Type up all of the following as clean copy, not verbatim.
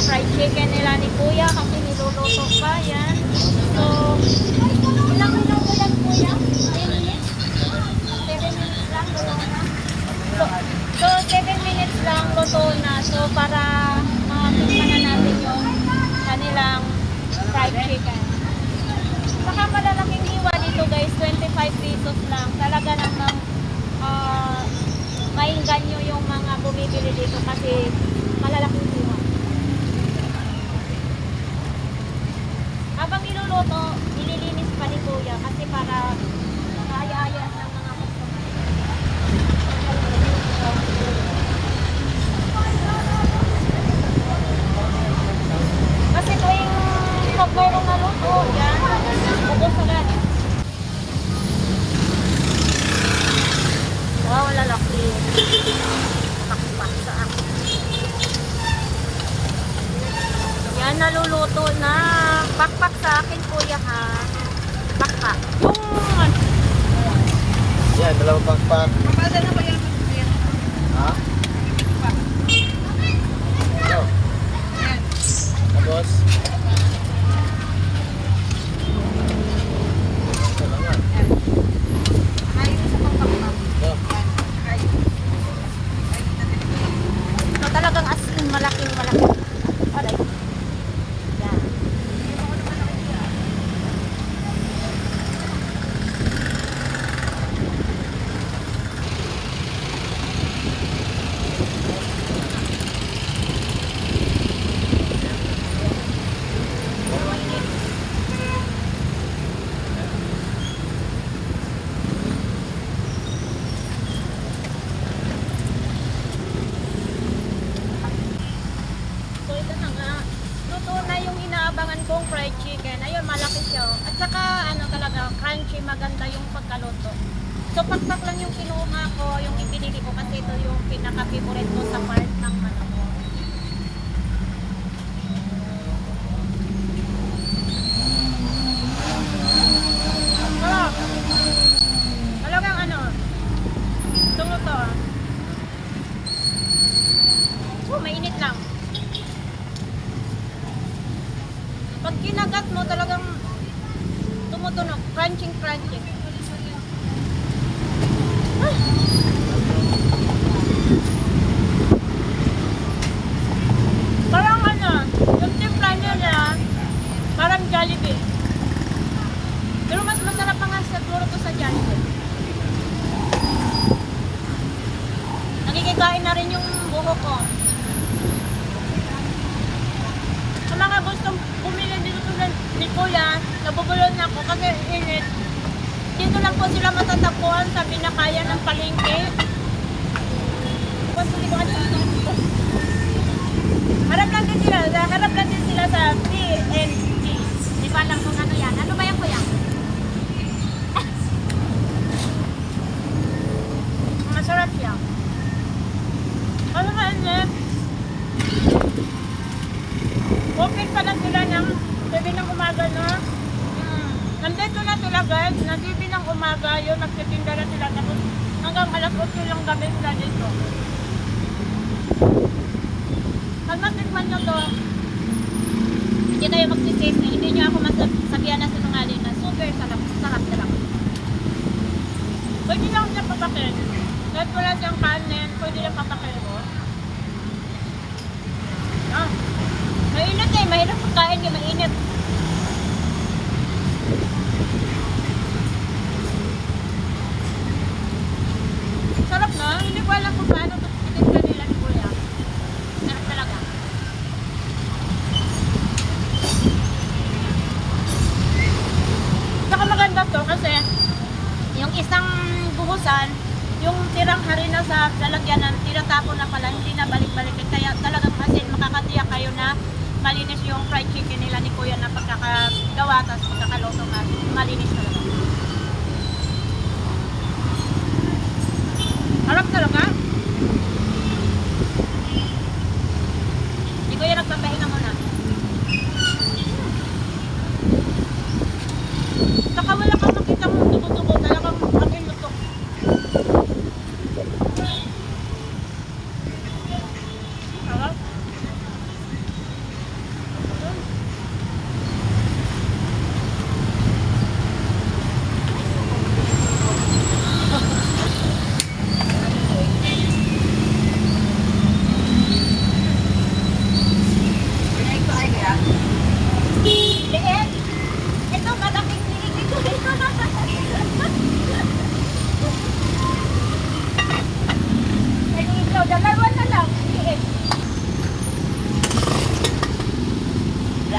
fried chicken nila ni Kuya kasi niluluto pa yan. So, ilang minuto yan Kuya? 10 minutes? 7 minutes lang, luto na. So 7 minutes lang luto na. So, para makatikman na natin yung kanilang fried chicken. Saka malalaking hiwa dito guys, 25 pesos lang. Talaga namang mainggan nyo yung mga bumibili dito kasi malalaking hiwa. Habang niluluto, nililinis pa ni Kuya kasi para makaya-aya ng mga customer. Kasi tuwing pag mayroong naluto, yan, ubos agad. Wow, lalaki. Pakpak sa akin. Yan, naluluto na. Pakpak sa akin, Kuya, ha? Pakpak. Yan, dalawang pakpak. Kapasa na ba yan? Ha? Ano? Tapos? So, talagang as in malaking. Alright. Yan. So ito na nga, luto na yung inaabangan kong fried chicken. Ayun, malaki siya. At saka ano talaga, crunchy, maganda yung pagkaluto. So pakpak lang yung kinuha ko, yung ipinili ko kasi ito yung pinaka-favorite ko sa part ng manok. Sarap! Talagang ano, tumuto. Oh, mainit lang. Pag kinagat mo talagang tumutunog, crunching. Ah. Parang ano, yung timpla niya parang Jollibee. Pero mas masarap pa nga siguro to sa Jollibee. Nagkikain na rin yung buho ko. Sa mga gustong bumili dito ni Kuya, nabubulol na ako kasi init. Dito lang po sila matatagpuan sa Binakayan ng Palengke. Harap lang din sila sa PNG. Di ba lang kung ano yan? Ano ba yan Kuya? Masarap siya. Ano nga init? Open pa lang sila ng 7 ng umaga, no? Nandito na sila guys, na 7 ng umaga, yun, nagtitinda na sila. Tapos hanggang alas 8 lang gabi sila dito. Pag matikman nyo to, hindi kayo magsisave na. Hindi nyo ako masabihan na sinungaling na super sarap talaga. Pwede lang siya papakin. Kahit wala siyang kanin, pwede lang papakin mo. Ah. Mainit eh, mahirap pagkain yung mainit. Sarap na, hindi ko alam kung paano ito pinigla nila ni Kuya. Sarap talaga. Saka maganda to kasi yung isang buhusan, yung tirang harina sa lalagyanan, tinatapon na pala, hindi na balik-balik. Kaya talagang kasi makakatiyak kayo na malinis yung fried chicken nila ni Kuya na pagkakagawa, tapos pagkakaluto na malinis talaga. Harap talaga. Ni Kuya nagpapahinga muna. Saka wala kang makita mong tubo-tubo, talagang aking luto. Harap.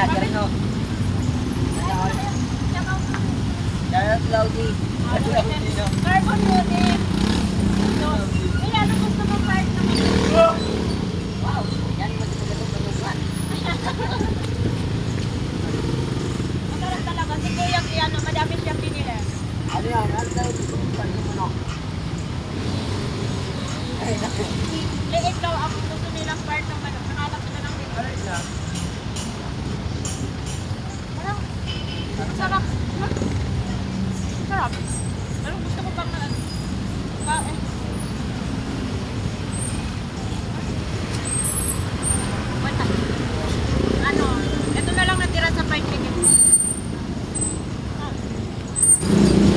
vlogger, no? Shoutout Cloudy. Cloudy, no? Carbon loading. So, ano gusto mo part naman? Wow, yan yung magkakagatong tulungan. Masarap talaga. Si Kuya, madami siyang pinili. Ano yan? Ano daw gusto mo pa yung manok? Ay, naku. Liit daw ang gusto nilang part ng manok. Nakalap ko na lang dito. Parang, sarap. Sarap. Parang gusto ko pang Wala. Ano, ito na lang natira sa fried chicken.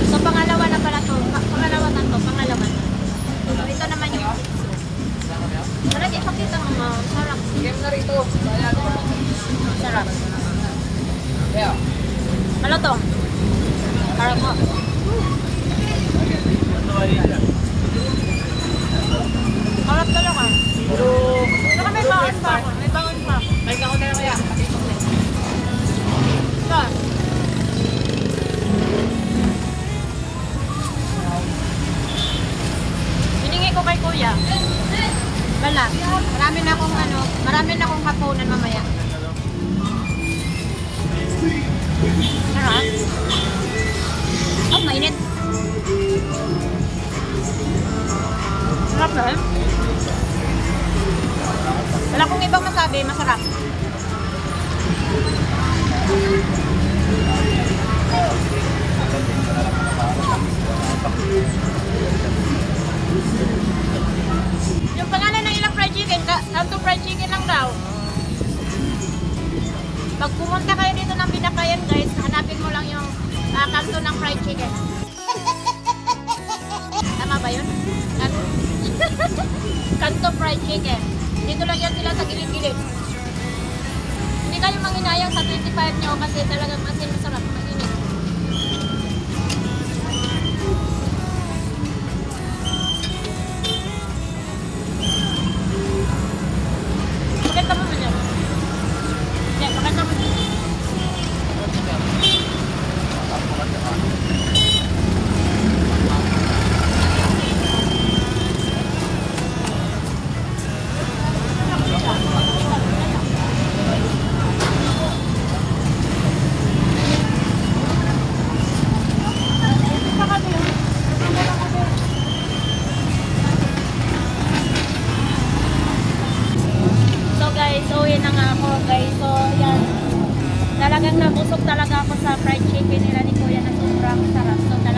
So, pangalawa na pala to. Pangalawa na to. Pangalawa na. So, ito naman yung sarap, ipakita mo nga. Sarap. Game na rito. Sarap. Kaya, Ano to? Sarap mo. Sarap talaga. Saka may baon pa ako. May baon pa. balik ako na lang kaya. Ito. Hiningi ko kay Kuya. Wala. Marami na akong kapunan mamaya. Sarap. Oh, mainit. Sarap na eh. Wala akong ibang masabi, masarap. Yung pangalan ng ilang fried chicken, Kanto Fried Chicken lang daw. Pag pumunta kayo dito ng Binakayan guys, hanapin mo lang yung kanto ng fried chicken. Tama ba yun? Kanto Fried Chicken. Dito lang yan sila sa gilid-gilid. Hindi kayo manginayang sa 25 nyo kasi talagang masin masarap, mainit. Pakita mo man yan. Yan, pakita mo yan. So guys, uwi na nga ako guys. So yan, talagang nabusog talaga ako sa fried chicken nila ni Kuya na sobrang sarap. So talagang